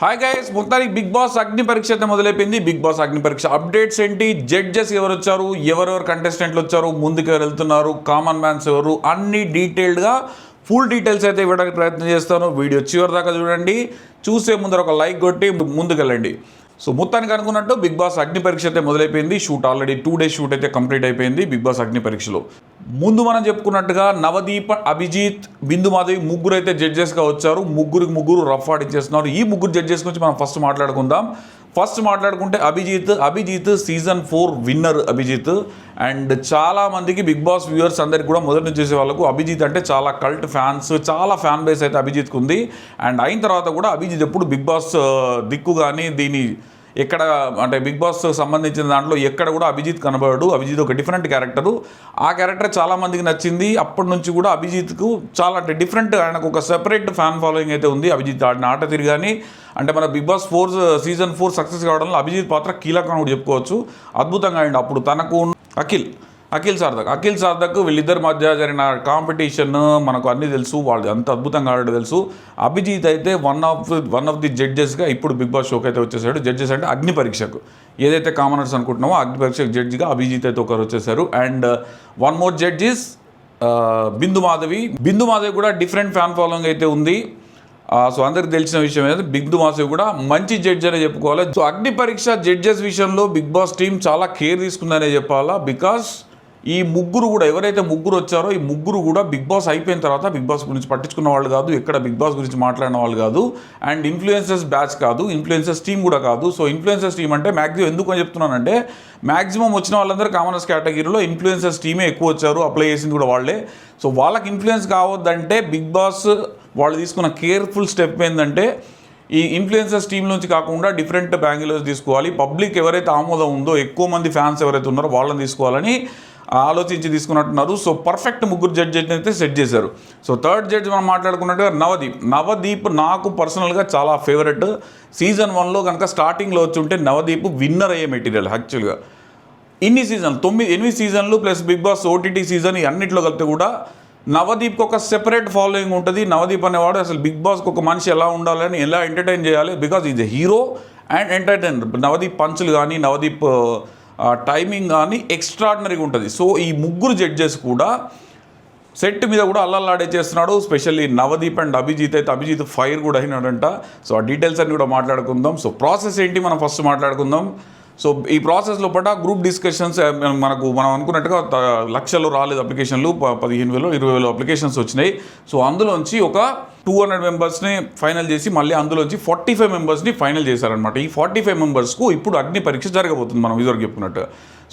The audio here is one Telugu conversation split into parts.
హాయ్ గైస్, మొత్తానికి బిగ్ బాస్ అగ్ని పరీక్ష అయితే మొదలైపోయింది. బిగ్ బాస్ అగ్ని పరీక్ష అప్డేట్స్ ఏంటి, జడ్జెస్ ఎవరు వచ్చారు, ఎవరెవరు కంటెస్టెంట్లు వచ్చారు, ముందుకు ఎవరు వెళ్తున్నారు, కామన్ మ్యాన్స్ ఎవరు, అన్ని డీటెయిల్డ్గా ఫుల్ డీటెయిల్స్ అయితే ఇవ్వడానికి ప్రయత్నం చేస్తాను. వీడియో చివరి దాకా చూడండి. చూసే ముందర ఒక లైక్ కొట్టి ముందుకెళ్ళండి. సో మొత్తానికి అనుకున్నట్టు బిగ్ బాస్ అగ్ని పరీక్ష అయితే మొదలైపోయింది. షూట్ ఆల్రెడీ 2 days షూట్ అయితే కంప్లీట్ అయిపోయింది బిగ్ బాస్ అగ్ని పరీక్షలో. ముందు మనం చెప్పుకున్నట్టుగా నవదీప్, అభిజిత్, బిందు మాధవి ముగ్గురు అయితే జడ్జెస్గా వచ్చారు. ముగ్గురు రఫ్ ఆడిచ్చేస్తున్నారు. ఈ ముగ్గురు జడ్జెస్ గురించి మనం ఫస్ట్ మాట్లాడుకుందాం. ఫస్ట్ మాట్లాడుకుంటే Abhijeet season 4 winner Abhijeet. And చాలామందికి బిగ్ బాస్ వ్యూవర్స్ అందరికి కూడా మొదటి నుంచి చూసే వాళ్ళకు అభిజిత్ అంటే చాలా కల్ట్ ఫ్యాన్స్, చాలా ఫ్యాన్ బేస్ అయితే అభిజిత్కి ఉంది. అండ్ అయిన తర్వాత కూడా అభిజిత్ ఎప్పుడు బిగ్ బాస్ దిక్కు కానీ దీని ఎక్కడ అంటే బిగ్ బాస్ సంబంధించిన దాంట్లో ఎక్కడ కూడా అభిజిత్ కనబడడు. అభిజిత్ ఒక డిఫరెంట్ క్యారెక్టరు. ఆ క్యారెక్టర్ చాలామందికి నచ్చింది. అప్పటి నుంచి కూడా అభిజిత్కు చాలా అంటే డిఫరెంట్, ఆయనకు ఒక సెపరేట్ ఫ్యాన్ ఫాలోయింగ్ అయితే ఉంది. అభిజిత్ ఆడిన ఆట తిరిగాని అంటే మన బిగ్ బాస్ సీజన్ 4 సక్సెస్ కావడంలో అభిజిత్ పాత్ర కీలకం కూడా చెప్పుకోవచ్చు. అద్భుతంగా అయింది. అప్పుడు తనకు అఖిల్ సార్థక్ వీళ్ళిద్దరి మధ్య జరిగిన కాంపిటీషన్ మనకు అన్నీ తెలుసు. వాళ్ళు అంత అద్భుతంగా ఆడడం తెలుసు. అభిజిత్ అయితే వన్ ఆఫ్ ది జడ్జెస్గా ఇప్పుడు బిగ్ బాస్ షోకి అయితే వచ్చేసాడు. జడ్జెస్ అంటే అగ్ని పరీక్షకు ఏదైతే కామనర్స్ అనుకుంటున్నామో అగ్ని పరీక్షకు జడ్జిగా అభిజిత్ అయితే ఒకరు వచ్చేసారు. అండ్ వన్ మోర్ జడ్జిస్ బిందు మాధవి కూడా డిఫరెంట్ ఫ్యాన్ ఫాలోయింగ్ అయితే ఉంది. సో అందరికి తెలిసిన విషయం ఏంటంటే బిందు మాధవి కూడా మంచి జడ్జి అనే చెప్పుకోవాలి. సో అగ్ని పరీక్ష జడ్జెస్ విషయంలో బిగ్ బాస్ టీం చాలా కేర్ తీసుకుందనే చెప్పాలా. బికాస్ ఈ ముగ్గురు కూడా ఎవరైతే ముగ్గురు వచ్చారో ఈ ముగ్గురు కూడా బిగ్ బాస్ అయిపోయిన తర్వాత బిగ్ బాస్ గురించి పట్టించుకున్న వాళ్ళు కాదు, ఎక్కడ బిగ్ బాస్ గురించి మాట్లాడిన వాళ్ళు కాదు. అండ్ ఇన్ఫ్లుయెన్సర్స్ బ్యాచ్ కాదు, ఇన్ఫ్లుయెన్సర్స్ టీం కూడా కాదు. సో ఇన్ఫ్లుయెన్సర్స్ టీం అంటే మ్యాక్సిమం ఎందుకు అని చెప్తున్నానంటే మ్యాక్సిమం వచ్చిన వాళ్ళందరూ కామనర్స్ కేటగిరీలో ఇన్ఫ్లుయెన్సర్స్ టీమే ఎక్కువ వచ్చారు. అప్లై చేసింది కూడా వాళ్ళే. సో వాళ్ళకి ఇన్ఫ్లుయెన్స్ కావద్దంటే బిగ్ బాస్ వాళ్ళు తీసుకున్న కేర్ఫుల్ స్టెప్ ఏంటంటే ఈ ఇన్ఫ్లుయెన్సర్స్ టీం నుంచి కాకుండా డిఫరెంట్ యాంగిల్స్ తీసుకోవాలి. పబ్లిక్ ఎవరైతే ఆమోదం ఉందో, ఎక్కువ మంది ఫ్యాన్స్ ఎవరైతే ఉన్నారో వాళ్ళని తీసుకోవాలని ఆలోచించి తీసుకున్నట్టున్నారు. సో పర్ఫెక్ట్ ముగ్గురు జడ్జి అయితే సెట్ చేశారు. సో థర్డ్ జడ్జి మనం మాట్లాడుకున్నట్టుగా నవదీప్ నాకు పర్సనల్గా చాలా ఫేవరెట్. సీజన్ 1లో కనుక స్టార్టింగ్లో వచ్చి ఉంటే నవదీప్ విన్నర్ అయ్యే మెటీరియల్. యాక్చువల్గా 8 సీజన్లు plus Bigg Boss OTT season ఈ అన్నింటిలో కలిపితే కూడా నవదీప్కి ఒక సెపరేట్ ఫాలోయింగ్ ఉంటుంది. నవదీప్ అనేవాడు అసలు బిగ్ బాస్కి ఒక మనిషి ఎలా ఉండాలని, ఎలా ఎంటర్టైన్ చేయాలి, because is a hero and entertainer. Navdeep పంచులు కానీ నవదీప్ టైమింగ్ కానీ ఎక్స్ట్రాడినరీగా ఉంటుంది. సో ఈ ముగ్గురు జడ్జెస్ కూడా సెట్ మీద కూడా అల్లల్లాడే చేస్తున్నాడు. Specially Navdeep and Abhijeet fire కూడా అయినాడంట. సో ఆ డీటెయిల్స్ అన్ని కూడా మాట్లాడుకుందాం. సో ప్రాసెస్ ఏంటి మనం ఫస్ట్ మాట్లాడుకుందాం. సో ఈ ప్రాసెస్లో పట్ల గ్రూప్ డిస్కషన్స్ మనం అనుకున్నట్టుగా లక్షల్లో రాలేదు అప్లికేషన్లు, 15,000 20,000 అప్లికేషన్స్ వచ్చినాయి. సో అందులోంచి ఒక 200 మెంబర్స్ని ఫైనల్ చేసి మళ్ళీ అందులోంచి 45 మెంబర్స్ని ఫైనల్ చేశారనమాట. ఈ 45 మెంబర్స్కు ఇప్పుడు అగ్ని పరీక్ష జరగబోతుంది మనం ఇదివరకు చెప్పుకున్నట్టు.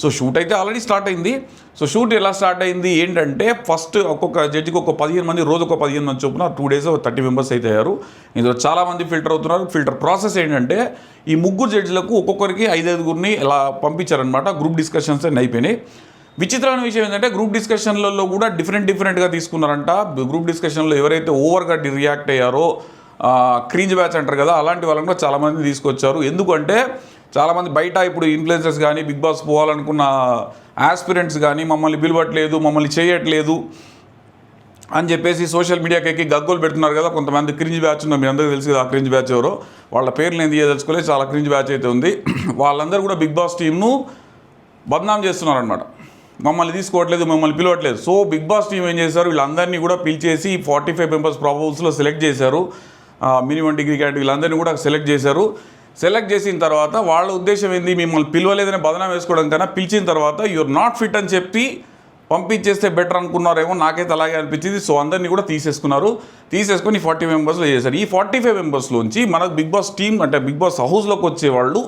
సో షూట్ అయితే ఆల్రెడీ స్టార్ట్ అయింది. సో షూట్ ఎలా స్టార్ట్ అయింది ఏంటంటే ఫస్ట్ ఒక్కొక్క జడ్జికి ఒక 15 మంది, రోజుకు 15 మంది చొప్పున 2 days 30 మెంబర్స్ అయితే అయ్యారు. ఇందులో చాలామంది ఫిల్టర్ అవుతున్నారు. ఫిల్టర్ ప్రాసెస్ ఏంటంటే ఈ ముగ్గురు జడ్జిలకు ఒక్కొక్కరికి 5-5గురిని ఇలా పంపించారనమాట. గ్రూప్ డిస్కషన్స్ అన్నీ అయిపోయినాయి. విచిత్రమైన విషయం ఏంటంటే గ్రూప్ డిస్కషన్లలో కూడా డిఫరెంట్గా తీసుకున్నారంట. గ్రూప్ డిస్కషన్లో ఎవరైతే ఓవర్గా రియాక్ట్ అయ్యారో క్రింజ్ బ్యాచ్ అంటారు కదా, అలాంటి వాళ్ళని కూడా చాలామంది తీసుకొచ్చారు. ఎందుకంటే చాలామంది బయట ఇప్పుడు ఇన్ఫ్లుయెన్సర్స్ కానీ బిగ్ బాస్ పోవాలనుకున్న ఆస్పిరెంట్స్ కానీ మమ్మల్ని పిలవట్లేదు, మమ్మల్ని చేయట్లేదు అని చెప్పేసి సోషల్ మీడియాకి ఎక్కి గగ్గోలు పెడుతున్నారు కదా. కొంతమంది క్రింజ్ బ్యాచ్ ఉన్నారు, మీ అందరికీ తెలుసు కదా ఆ క్రింజ్ బ్యాచ్ ఎవరో. వాళ్ళ పేర్లు ఏం తెలుసుకోలేదు, చాలా క్రింజ్ బ్యాచ్ అయితే ఉంది. వాళ్ళందరూ కూడా బిగ్ బాస్ టీంను బద్నాం చేస్తున్నారనమాట. మమ్మల్ని తీసుకోవట్లేదు, మమ్మల్ని పిలవట్లేదు. సో బిగ్ బాస్ టీం ఏం చేశారు, వీళ్ళందరినీ కూడా పిలిచేసి 45 మెంబర్స్ ప్రాబబుల్స్లో సెలెక్ట్ చేశారు. మినిమం డిగ్రీ క్యాండిడేట్ వీళ్ళందరినీ కూడా సెలెక్ట్ చేశారు. సెలెక్ట్ చేసిన తర్వాత వాళ్ళ ఉద్దేశం ఏంది, మిమ్మల్ని పిలవలేదని బదనాం వేసుకోవడం కన్నా పిలిచిన తర్వాత యూఆర్ నాట్ ఫిట్ అని చెప్పి పంపించేస్తే బెటర్ అనుకున్నారేమో, నాకైతే అలాగే అనిపించింది. సో అందరినీ కూడా తీసేసుకొని 40 మెంబర్స్లో చేశారు. ఈ 45 మెంబర్స్లోంచి మనకు బిగ్ బాస్ టీం అంటే బిగ్ బాస్ హౌస్లోకి వచ్చేవాళ్ళు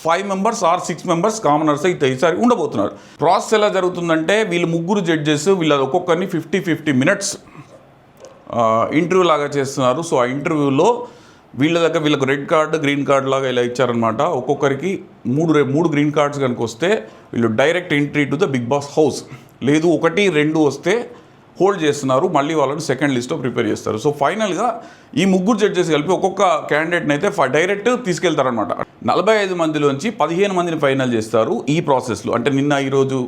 5 members or 6 members కామనర్స్ అయితే ఈసారి ఉండబోతున్నారు. ప్రాసెస్ ఎలా జరుగుతుందంటే వీళ్ళు ముగ్గురు జడ్జెస్ వీళ్ళ ఒక్కొక్కరిని 50 minutes ఇంటర్వ్యూ లాగా చేస్తున్నారు. సో ఆ ఇంటర్వ్యూలో వీళ్ళకు రెడ్ కార్డు గ్రీన్ కార్డు లాగా ఇలా ఇచ్చారనమాట. ఒక్కొక్కరికి మూడు గ్రీన్ కార్డ్స్ కనుక వస్తే వీళ్ళు direct entry to the Bigg Boss house, లేదు 1, 2 వస్తే హోల్డ్ చేస్తున్నారు. మళ్ళీ వాళ్ళని సెకండ్ లిస్ట్లో ప్రిపేర్ చేస్తారు. సో ఫైనల్గా ఈ ముగ్గురు జడ్జెస్ కలిపి ఒక్కొక్క క్యాండిడేట్ని అయితే డైరెక్ట్ తీసుకెళ్తారనమాట. 45 మందిలోంచి 15 మందిని ఫైనల్ చేస్తారు ఈ ప్రాసెస్లో. అంటే నిన్న ఈరోజు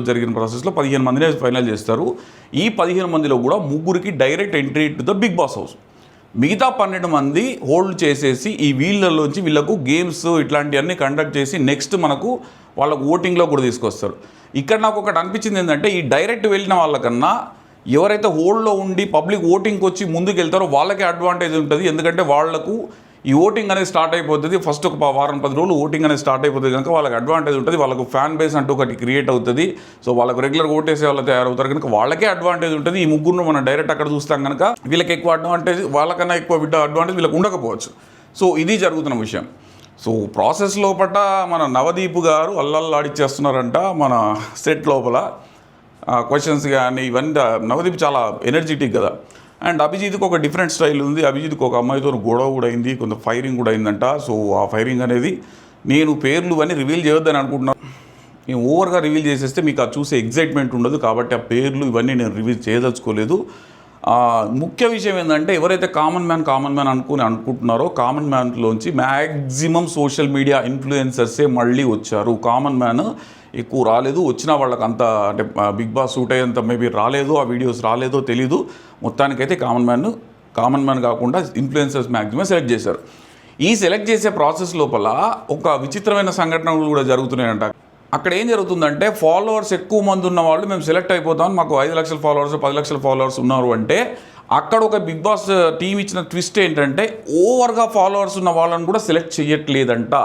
జరిగిన ప్రాసెస్లో 15 మందిని ఫైనల్ చేస్తారు. ఈ 15 మందిలో కూడా ముగ్గురికి direct entry to the Bigg Boss house. మిగతా 12 మంది హోల్డ్ చేసేసి ఈ వీళ్ళలోంచి వీళ్ళకు గేమ్స్ ఇట్లాంటివన్నీ కండక్ట్ చేసి నెక్స్ట్ మనకు వాళ్ళకు ఓటింగ్లో కూడా తీసుకొస్తారు. ఇక్కడ నాకు ఒకటి అనిపించింది ఏంటంటే ఈ డైరెక్ట్ వెళ్ళిన వాళ్ళకన్నా ఎవరైతే హోల్డ్లో ఉండి పబ్లిక్ ఓటింగ్కి వచ్చి ముందుకు వెళ్తారో వాళ్ళకే అడ్వాంటేజ్ ఉంటుంది. ఎందుకంటే వాళ్లకు ఈ ఓటింగ్ అనేది స్టార్ట్ అయిపోతుంది. ఫస్ట్ ఒక వారం 10 రోజులు ఓటింగ్ అనేది స్టార్ట్ అయిపోతుంది కనుక వాళ్ళకి అడ్వాంటేజ్ ఉంటుంది. వాళ్ళకు ఫ్యాన్ బేస్ అంటూ ఒకటి క్రియేట్ అవుతుంది. సో వాళ్ళకు రెగ్యులర్ ఓటేసే వాళ్ళు తయారవుతారు కనుక వాళ్ళకే అడ్వాంటేజ్ ఉంటుంది. ఈ ముగ్గురు మనం డైరెక్ట్ అక్కడ చూస్తాం కనుక వీళ్ళకి ఎక్కువ అడ్వాంటేజ్, వాళ్ళకన్నా ఎక్కువ అడ్వాంటేజ్ వీళ్ళకి ఉండకపోవచ్చు. సో ఇది జరుగుతున్న విషయం. సో ప్రాసెస్ లోపల మన నవదీప్ గారు అల్లల్లాడిచ్చేస్తున్నారంట మన సెట్ లోపల. క్వశ్చన్స్ కానీ ఇవన్నీ నవదీప్ చాలా ఎనర్జెటిక్ కదా. అండ్ అభిజిత్కి ఒక డిఫరెంట్ స్టైల్ ఉంది. అభిజిత్కి ఒక అమ్మాయితో గొడవ కూడా అయింది, కొంత ఫైరింగ్ కూడా అయిందంట. సో ఆ ఫైరింగ్ అనేది నేను పేర్లు అన్నీ రివీల్ చేయొద్దని అనుకుంటున్నాను. నేను ఓవర్గా రివీల్ చేసేస్తే మీకు అది చూసే ఎగ్జైట్మెంట్ ఉండదు, కాబట్టి ఆ పేర్లు ఇవన్నీ నేను రివీల్ చేయదలుచుకోలేదు. ముఖ్య విషయం ఏంటంటే ఎవరైతే కామన్ మ్యాన్ అనుకుంటున్నారో కామన్ మ్యాన్లోంచి మ్యాక్సిమం సోషల్ మీడియా ఇన్ఫ్లుయెన్సర్సే మళ్ళీ వచ్చారు. కామన్ మ్యాన్ ఎక్కువ రాలేదు. వచ్చిన వాళ్ళకి అంత అంటే బిగ్ బాస్ షూట్ అయ్యేంత మేబీ రాలేదు, ఆ వీడియోస్ రాలేదో తెలీదు. మొత్తానికైతే కామన్ మ్యాన్ కాకుండా ఇన్ఫ్లుయెన్సర్స్ మ్యాక్సిమం సెలెక్ట్ చేశారు. ఈ సెలెక్ట్ చేసే ప్రాసెస్ లోపల ఒక విచిత్రమైన సంఘటనలు కూడా జరుగుతున్నాయంట. అక్కడ ఏం జరుగుతుందంటే ఫాలోవర్స్ ఎక్కువ మంది ఉన్న వాళ్ళు మేము సెలెక్ట్ అయిపోతాం, మాకు 5 లక్షల ఫాలోవర్స్ 10 లక్షల ఫాలోవర్స్ ఉన్నారు అంటే అక్కడ ఒక బిగ్ బాస్ టీం ఇచ్చిన ట్విస్ట్ ఏంటంటే ఓవర్గా ఫాలోవర్స్ ఉన్న వాళ్ళని కూడా సెలెక్ట్ చేయట్లేదంట.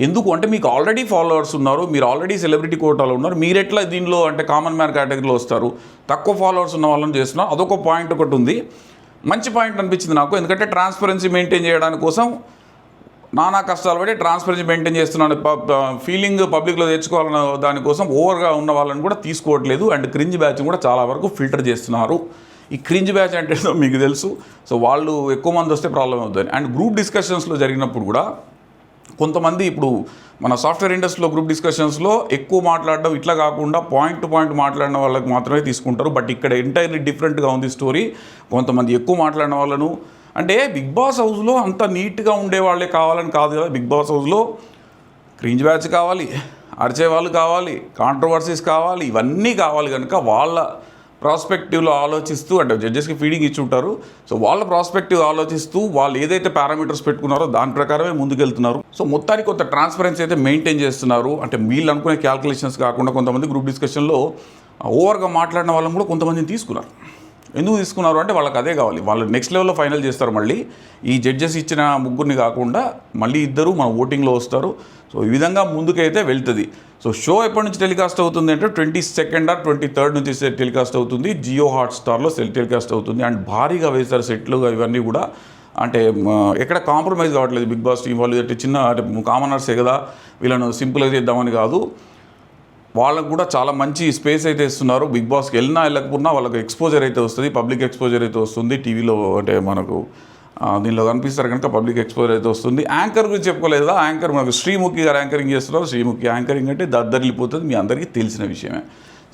ఎందుకు అంటే మీకు ఆల్రెడీ ఫాలోవర్స్ ఉన్నారు, మీరు ఆల్రెడీ సెలబ్రిటీ కోటాలో ఉన్నారు, మీరు ఎట్లా దీనిలో అంటే కామన్ మ్యాన్ కేటగిరీలో వస్తారు, తక్కువ ఫాలోవర్స్ ఉన్న వాళ్ళని చేస్తున్నారు. అదొక పాయింట్ ఒకటి ఉంది, మంచి పాయింట్ అనిపించింది నాకు. ఎందుకంటే ట్రాన్స్పరెన్సీ మెయింటైన్ చేయడానికి కోసం నానా కష్టాలు పడి ట్రాన్స్పరెన్సీ మెయింటైన్ చేస్తున్నాను ఫీలింగ్ పబ్లిక్లో తెచ్చుకోవాలన్న దానికోసం ఓవర్గా ఉన్న వాళ్ళని కూడా తీసుకోవట్లేదు. అండ్ క్రింజ్ బ్యాచ్ కూడా చాలా వరకు ఫిల్టర్ చేస్తున్నారు. ఈ క్రింజ్ బ్యాచ్ అంటే మీకు తెలుసు. సో వాళ్ళు ఎక్కువ మంది వస్తే ప్రాబ్లం అవుతుంది. అండ్ గ్రూప్ డిస్కషన్స్లో జరిగినప్పుడు కూడా కొంతమంది ఇప్పుడు మన సాఫ్ట్వేర్ ఇండస్ట్రీలో గ్రూప్ డిస్కషన్స్లో ఎక్కువ మాట్లాడడం ఇట్లా కాకుండా పాయింట్ టు పాయింట్ మాట్లాడిన వాళ్ళకి మాత్రమే తీసుకుంటారు. బట్ ఇక్కడ ఎంటైర్లీ డిఫరెంట్గా ఉంది స్టోరీ. కొంతమంది ఎక్కువ మాట్లాడిన వాళ్ళను అంటే బిగ్ బాస్ హౌస్లో అంత నీట్గా ఉండే వాళ్ళే కావాలని కాదు కదా. బిగ్ బాస్ హౌస్లో క్రింజ్ బ్యాచ్ కావాలి, అరిచే వాళ్ళు కావాలి, కాంట్రవర్సీస్ కావాలి, ఇవన్నీ కావాలి కనుక వాళ్ళ ప్రాస్పెక్టివ్లో ఆలోచిస్తూ అంటే జడ్జెస్కి ఫీడింగ్ ఇచ్చి ఉంటారు. సో వాళ్ళ ప్రాస్పెక్టివ్ ఆలోచిస్తూ వాళ్ళు ఏదైతే పారామీటర్స్ పెట్టుకున్నారో దాని ప్రకారమే ముందుకెళ్తున్నారు. సో మొత్తానికి కొంత ట్రాన్స్పరెన్సీ అయితే మెయింటైన్ చేస్తున్నారు. అంటే వీళ్ళు అనుకునే క్యాల్కులేషన్స్ కాకుండా కొంతమంది గ్రూప్ డిస్కషన్లో ఓవర్గా మాట్లాడిన వాళ్ళని కూడా కొంతమందిని తీసుకున్నారు. ఎందుకు తీసుకున్నారు అంటే వాళ్ళకి అదే కావాలి, వాళ్ళు నెక్స్ట్ లెవెల్లో ఫైనల్ చేస్తారు. మళ్ళీ ఈ జడ్జెస్ ఇచ్చిన ముగ్గురిని కాకుండా మళ్ళీ ఇద్దరు మన ఓటింగ్లో వస్తారు. సో ఈ విధంగా ముందుకైతే వెళ్తుంది. సో షో ఎప్పటి నుంచి టెలికాస్ట్ అవుతుంది అంటే 22nd or 23rd నుంచి టెలికాస్ట్ అవుతుంది. జియో హాట్స్టార్లో టెలికాస్ట్ అవుతుంది. అండ్ భారీగా వేస్తారు సెట్లు ఇవన్నీ కూడా. అంటే ఎక్కడ కాంప్రమైజ్ కావట్లేదు బిగ్ బాస్ టీం వాళ్ళు. అంటే చిన్న అంటే కామనర్సే కదా, వీళ్ళను సింపుల్గా చేద్దామని కాదు, వాళ్ళకు కూడా చాలా మంచి స్పేస్ అయితే ఇస్తున్నారు. బిగ్ బాస్కి వెళ్ళినా వెళ్ళకపోయినా వాళ్ళకి ఎక్స్పోజర్ అయితే వస్తుంది, పబ్లిక్ ఎక్స్పోజర్ అయితే వస్తుంది. టీవీలో అంటే మనకు దీనిలో కనిపిస్తారు కనుక పబ్లిక్ ఎక్స్పోజర్ అయితే వస్తుంది. యాంకర్ గురించి చెప్పుకోలేదు కదా, యాంకర్ మనకు శ్రీముఖి గారు యాంకరింగ్ చేస్తున్నారు. శ్రీముఖి యాంకరింగ్ అంటే దద్దరిల్లిపోతుంది, మీ అందరికీ తెలిసిన విషయమే.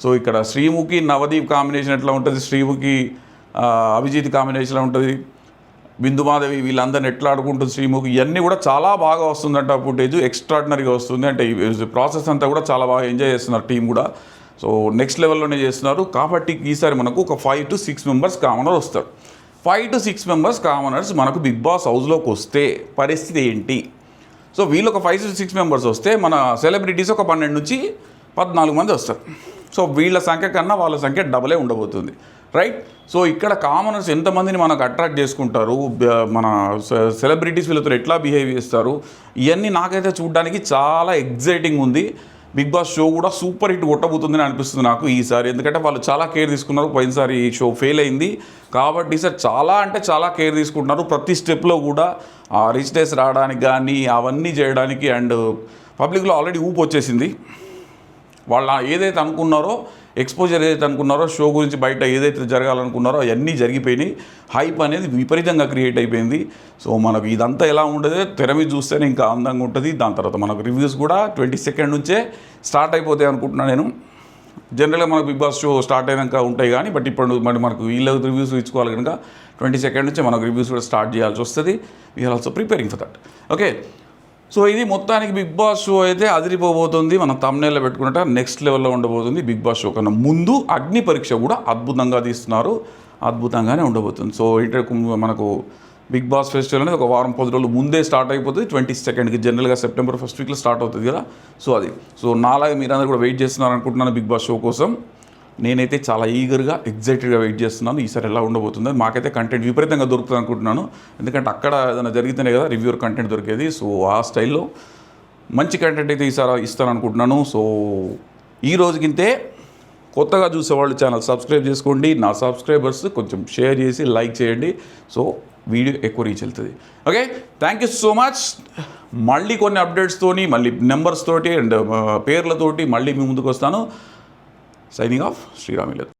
సో ఇక్కడ శ్రీముఖి నవదీప్ కాంబినేషన్ ఎట్లా ఉంటుంది, శ్రీముఖి అభిజిత్ కాంబినేషన్ ఉంటుంది, బిందుమాధవి వీళ్ళందరినీ ఎట్లా ఆడుకుంటుంది శ్రీముఖి, ఇవన్నీ కూడా చాలా బాగా వస్తుందంట. ఫుటేజ్ ఎక్స్ట్రాడినరీగా వస్తుంది. అంటే ఈ ప్రాసెస్ అంతా కూడా చాలా బాగా ఎంజాయ్ చేస్తున్నారు టీం కూడా. సో నెక్స్ట్ లెవెల్లోనే చేస్తున్నారు. కాబట్టి ఈసారి మనకు ఒక 5 to 6 మెంబర్స్ కామనర్ వస్తారు. 5 to 6 మెంబర్స్ కామనర్స్ మనకు బిగ్ బాస్ హౌస్లోకి వస్తే పరిస్థితి ఏంటి? సో వీళ్ళు ఒక 5 to 6 మెంబర్స్ వస్తే మన సెలబ్రిటీస్ ఒక 12 నుంచి 14 మంది వస్తారు. సో వీళ్ళ సంఖ్య కన్నా వాళ్ళ సంఖ్య డబలే ఉండబోతుంది, రైట్? సో ఇక్కడ కామనర్స్ ఎంతమందిని మనకు అట్రాక్ట్ చేసుకుంటారు, మన సెలబ్రిటీస్ వీళ్ళతో ఎట్లా బిహేవ్ చేస్తారు, ఇవన్నీ నాకైతే చూడడానికి చాలా ఎగ్జైటింగ్ ఉంది. బిగ్ బాస్ షో కూడా సూపర్ హిట్ కొట్టబోతుందని అనిపిస్తుంది నాకు ఈసారి. ఎందుకంటే వాళ్ళు చాలా కేర్ తీసుకున్నారు. పోయినసారి ఈ షో ఫెయిల్ అయింది కాబట్టి ఈసారి చాలా అంటే చాలా కేర్ తీసుకుంటున్నారు. ప్రతి స్టెప్లో కూడా ఆ రిచ్నెస్ రావడానికి కానీ అవన్నీ చేయడానికి. అండ్ పబ్లిక్లో ఆల్రెడీ ఊపు వచ్చేసింది. వాళ్ళు ఏదైతే అనుకున్నారో, ఎక్స్పోజర్ ఏదైతే అనుకున్నారో, షో గురించి బయట ఏదైతే జరగాలనుకున్నారో అవన్నీ జరిగిపోయినాయి. హైప్ అనేది విపరీతంగా క్రియేట్ అయిపోయింది. సో మనకు ఇదంతా ఎలా ఉండదు, తెర మీద చూస్తేనే ఇంకా అందంగా ఉంటుంది. దాని తర్వాత మనకు రివ్యూస్ కూడా 22nd నుంచే స్టార్ట్ అయిపోతాయి అనుకుంటున్నాను నేను. జనరల్గా మనకు బిగ్ బాస్ షో స్టార్ట్ అయినాక ఉంటాయి కానీ, బట్ ఇప్పుడు మరి మనకు వీళ్ళ రివ్యూస్ ఇచ్చుకోవాలి కనుక 22nd నుంచే మనకు రివ్యూస్ కూడా స్టార్ట్ చేయాల్సి వస్తుంది. We are also preparing for that. Okay, so ఇది మొత్తానికి బిగ్ బాస్ షో అయితే అదిరిపోబోతుంది. మనం థంబ్నెయిల్లో పెట్టుకుంటే నెక్స్ట్ లెవెల్లో ఉండబోతుంది. బిగ్ బాస్ షో కన్నా ముందు అగ్ని పరీక్ష కూడా అద్భుతంగా తీస్తున్నారు, అద్భుతంగానే ఉండబోతుంది. సో ఇటు మనకు బిగ్ బాస్ ఫెస్టివల్ అనేది ఒక వారం 10 రోజులు ముందే స్టార్ట్ అయిపోతుంది. 22కి జనరల్గా సెప్టెంబర్ 1st వీక్లో స్టార్ట్ అవుతుంది కదా. సో అది నాలాగా మీరందరూ కూడా వెయిట్ చేస్తున్నారు అనుకుంటున్నాను బిగ్ బాస్ షో కోసం. నేనైతే చాలా ఈగర్గా ఎగ్జైటెడ్గా వెయిట్ చేస్తున్నాను ఈసారి ఎలా ఉండబోతుంది. మాకైతే కంటెంట్ విపరీతంగా దొరుకుతుంది అనుకుంటున్నాను, ఎందుకంటే అక్కడ ఏదైనా జరిగితేనే కదా రివ్యూర్ కంటెంట్ దొరికేది. సో ఆ స్టైల్లో మంచి కంటెంట్ అయితే ఈసారి ఇస్తాను అనుకుంటున్నాను. సో ఈ రోజుకింతే. కొత్తగా చూసేవాళ్ళు ఛానల్ సబ్స్క్రైబ్ చేసుకోండి. నా సబ్స్క్రైబర్స్ కొంచెం షేర్ చేసి లైక్ చేయండి. సో వీడియో ఎక్కువ రీచ్ వెళ్తుంది. Okay, thank you so much. మళ్ళీ కొన్ని అప్డేట్స్తోని, మళ్ళీ నెంబర్స్ తోటి అండ్ పేర్లతోటి మళ్ళీ మీ ముందుకు వస్తాను. Signing off, శ్రీరామిలేదు.